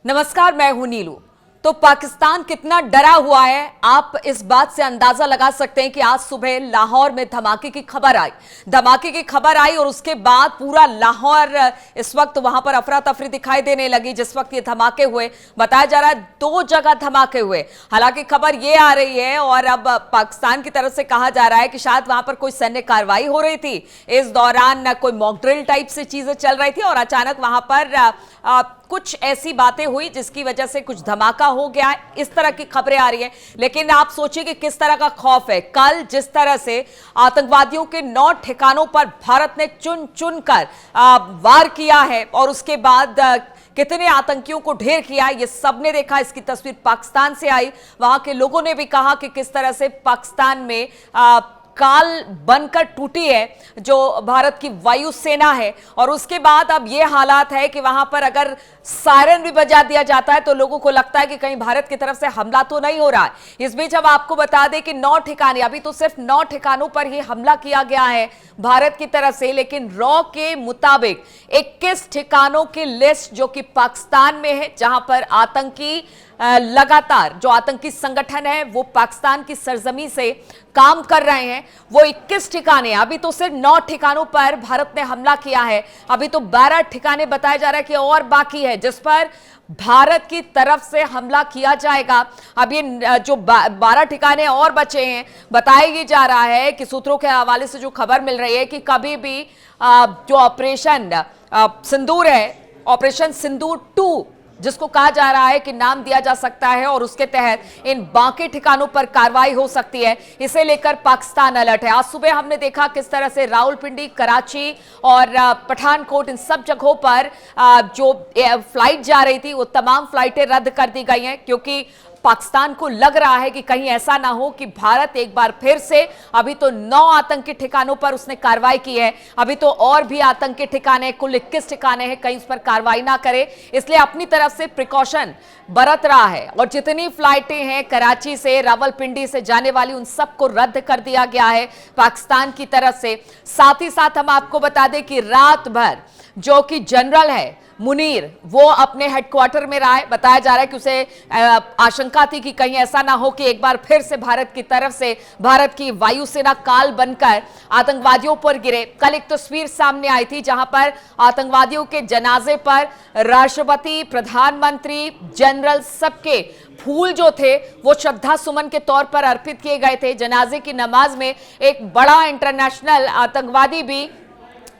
नमस्कार, मैं हूं नीलू। तो पाकिस्तान कितना डरा हुआ है, आप इस बात से अंदाजा लगा सकते हैं कि आज सुबह लाहौर में धमाके की खबर आई और उसके बाद पूरा लाहौर इस वक्त वहां पर अफरा तफरी दिखाई देने लगी। जिस वक्त ये धमाके हुए, बताया जा रहा है 2 जगह धमाके हुए। हालांकि खबर ये आ रही है और अब पाकिस्तान की तरफ से कहा जा रहा है कि शायद वहां पर कोई सैन्य कार्रवाई हो रही थी, इस दौरान कोई मॉक ड्रिल टाइप से चीजें चल रही थी और अचानक वहां पर कुछ ऐसी बातें हुई जिसकी वजह से कुछ धमाका हो गया है। इस तरह की खबरें आ रही हैं, लेकिन आप सोचिए कि किस तरह का खौफ है। कल जिस तरह से आतंकवादियों के 9 ठिकानों पर भारत ने चुन चुन कर वार किया है और उसके बाद कितने आतंकियों को ढेर किया, ये सबने देखा। इसकी तस्वीर पाकिस्तान से आई, वहां के लोगों ने भी कहा कि किस तरह से पाकिस्तान में काल बनकर टूटी है जो भारत की वायुसेना है। और उसके बाद अब ये हालात है कि वहां पर अगर सायरन भी बजा दिया जाता है तो लोगों को लगता है कि कहीं भारत की तरफ से हमला तो नहीं हो रहा है। इस बीच अब आपको बता दें कि 9 ठिकाने, अभी तो सिर्फ 9 ठिकानों पर ही हमला किया गया है भारत की तरफ से, लेकिन रॉ के मुताबिक 21 ठिकानों की लिस्ट जो कि पाकिस्तान में है, जहां पर आतंकी लगातार जो आतंकी संगठन है वो पाकिस्तान की सरजमी से काम कर रहे हैं। वो 21 ठिकाने, अभी तो सिर्फ 9 ठिकानों पर भारत ने हमला किया है। अभी तो 12 ठिकाने बताया जा रहा है कि और बाकी है जिस पर भारत की तरफ से हमला किया जाएगा। अब ये जो 12 ठिकाने और बचे हैं, बताया जा रहा है कि सूत्रों के हवाले से जो खबर मिल रही है कि कभी भी जो ऑपरेशन सिंदूर है, ऑपरेशन सिंदूर 2 जिसको कहा जा रहा है कि नाम दिया जा सकता है और उसके तहत इन बाकी ठिकानों पर कार्रवाई हो सकती है। इसे लेकर पाकिस्तान अलर्ट है। आज सुबह हमने देखा किस तरह से रावलपिंडी, कराची और पठानकोट, इन सब जगहों पर जो फ्लाइट जा रही थी वो तमाम फ्लाइटें रद्द कर दी गई हैं, क्योंकि पाकिस्तान को लग रहा है कि कहीं ऐसा ना हो कि भारत एक बार फिर से, अभी तो 9 आतंकी ठिकानों पर उसने कार्रवाई की है, अभी तो और भी आतंकी ठिकाने, कुल 21 ठिकाने हैं, कहीं उस पर कार्रवाई ना करे, इसलिए अपनी तरफ से प्रिकॉशन बरत रहा है। और जितनी फ्लाइटें हैं कराची से, रावलपिंडी से जाने वाली, उन सबको रद्द कर दिया गया है पाकिस्तान की तरफ से। साथ ही साथ हम आपको बता दें कि रात भर जो कि जनरल है मुनीर, वो अपने हेडक्वार्टर में रहा है। बताया जा रहा है कि उसे आशंका थी कि कहीं ऐसा ना हो कि एक बार फिर से भारत की तरफ से भारत की वायुसेना काल बनकर आतंकवादियों पर गिरे। कल एक तस्वीर सामने आई थी जहां पर आतंकवादियों के जनाजे पर राष्ट्रपति, प्रधानमंत्री, जनरल, सबके फूल जो थे वो श्रद्धा सुमन के तौर पर अर्पित किए गए थे। जनाजे की नमाज में एक बड़ा इंटरनेशनल आतंकवादी भी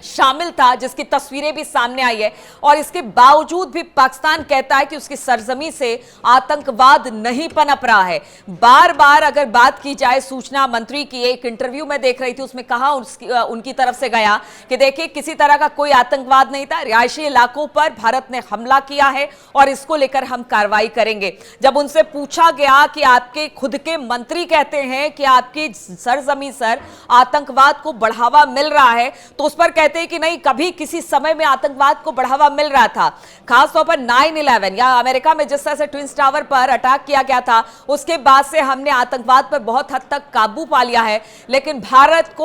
शामिल था, जिसकी तस्वीरें भी सामने आई है। और इसके बावजूद भी पाकिस्तान कहता है कि उसकी सरजमी से आतंकवाद नहीं पनप रहा है। बार बार अगर बात की जाए, सूचना मंत्री की एक इंटरव्यू में देख रही थी, उसमें कहा उनकी तरफ से गया कि देखिए किसी तरह का कोई आतंकवाद नहीं था, रिहायशी इलाकों पर भारत ने हमला किया है और इसको लेकर हम कार्रवाई करेंगे। जब उनसे पूछा गया कि आपके खुद के मंत्री कहते हैं कि आपकी सरजमी सर आतंकवाद को बढ़ावा मिल रहा है, तो उस पर कहते हैं कि नहीं, कभी किसी समय में आतंकवाद को बढ़ावा मिल रहा था। खासतौर पर 9/11 या अमेरिका में जिस तरह से ट्विंस टावर पर अटैक किया गया था, उसके बाद से हमने आतंकवाद पर बहुत हद तक काबू पा लिया है। लेकिन भारत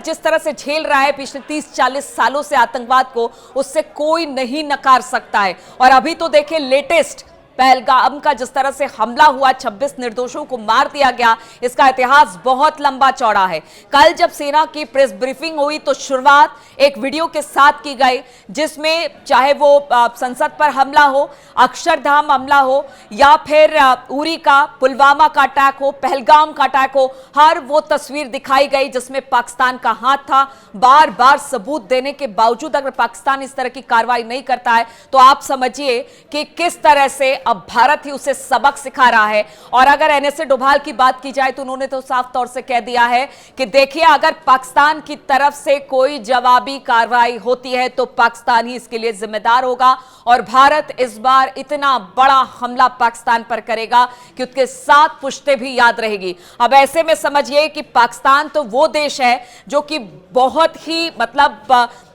जिस तरह से झेल रहा है पिछले 30-40 सालों से आतंकवाद को, उससे कोई नहीं नकार सकता है। और अभी तो देखिए लेटेस्ट पहलगाम का जिस तरह से हमला हुआ, 26 निर्दोषों को मार दिया गया, इसका इतिहास बहुत लंबा चौड़ा है। कल जब सेना की प्रेस ब्रीफिंग हुई तो शुरुआत एक वीडियो के साथ की गई, जिसमें चाहे वो संसद पर हमला हो, अक्षरधाम हमला हो, या फिर उरी का, पुलवामा का अटैक हो, पहलगाम का अटैक हो, हर वो तस्वीर दिखाई गई जिसमें पाकिस्तान का हाथ था। बार बार सबूत देने के बावजूद अगर पाकिस्तान इस तरह की कार्रवाई नहीं करता है तो आप समझिए कि किस तरह से अब भारत ही उसे सबक सिखा रहा है। और अगर एनएसए डोभाल की बात की जाए तो उन्होंने तो साफ तौर से कह दिया है कि देखिए, अगर पाकिस्तान की तरफ से कोई जवाबी कार्रवाई होती है तो पाकिस्तान ही इसके लिए जिम्मेदार होगा और भारत इस बार इतना बड़ा हमला पाकिस्तान पर करेगा कि उसके 7 पुश्तें भी याद रहेगी। अब ऐसे में समझिए कि पाकिस्तान तो वो देश है जो कि बहुत ही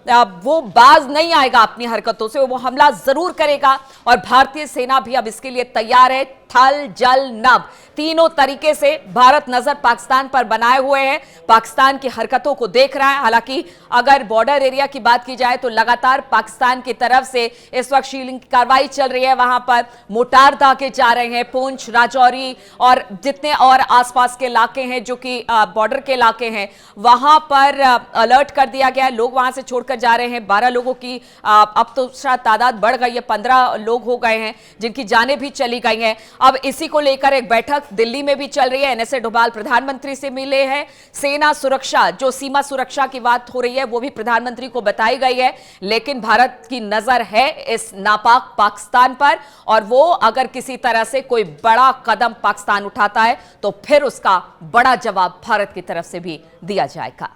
वो बाज नहीं आएगा अपनी हरकतों से, वो हमला जरूर करेगा। और भारतीय सेना भी अब इसके लिए तैयार है। थल, जल, नभ तीनों तरीके से भारत नजर पाकिस्तान पर बनाए हुए हैं, पाकिस्तान की हरकतों को देख रहा है। हालांकि अगर बॉर्डर एरिया की बात की जाए तो लगातार पाकिस्तान की तरफ से इस वक्त शीलिंग की कार्रवाई चल रही है। वहां पर मोटार दागे जा रहे हैं, पुंछ, राजौरी और जितने और आसपास के इलाके हैं जो कि बॉर्डर के इलाके हैं, वहां पर अलर्ट कर दिया गया है। लोग वहां से छोड़कर जा रहे हैं। 12 लोगों की अब तो शायद तादाद बढ़ गई है, 15 लोग हो गए हैं जिनकी जानें भी चली गई हैं। अब इसी को लेकर एक बैठक दिल्ली में भी चल रही है। एनएसए डोभाल प्रधानमंत्री से मिले हैं। सेना सुरक्षा, जो सीमा सुरक्षा की बात हो रही है, वो भी प्रधानमंत्री को बताई गई है। लेकिन भारत की नजर है इस नापाक पाकिस्तान पर, और वो अगर किसी तरह से कोई बड़ा कदम पाकिस्तान उठाता है तो फिर उसका बड़ा जवाब भारत की तरफ से भी दिया जाएगा।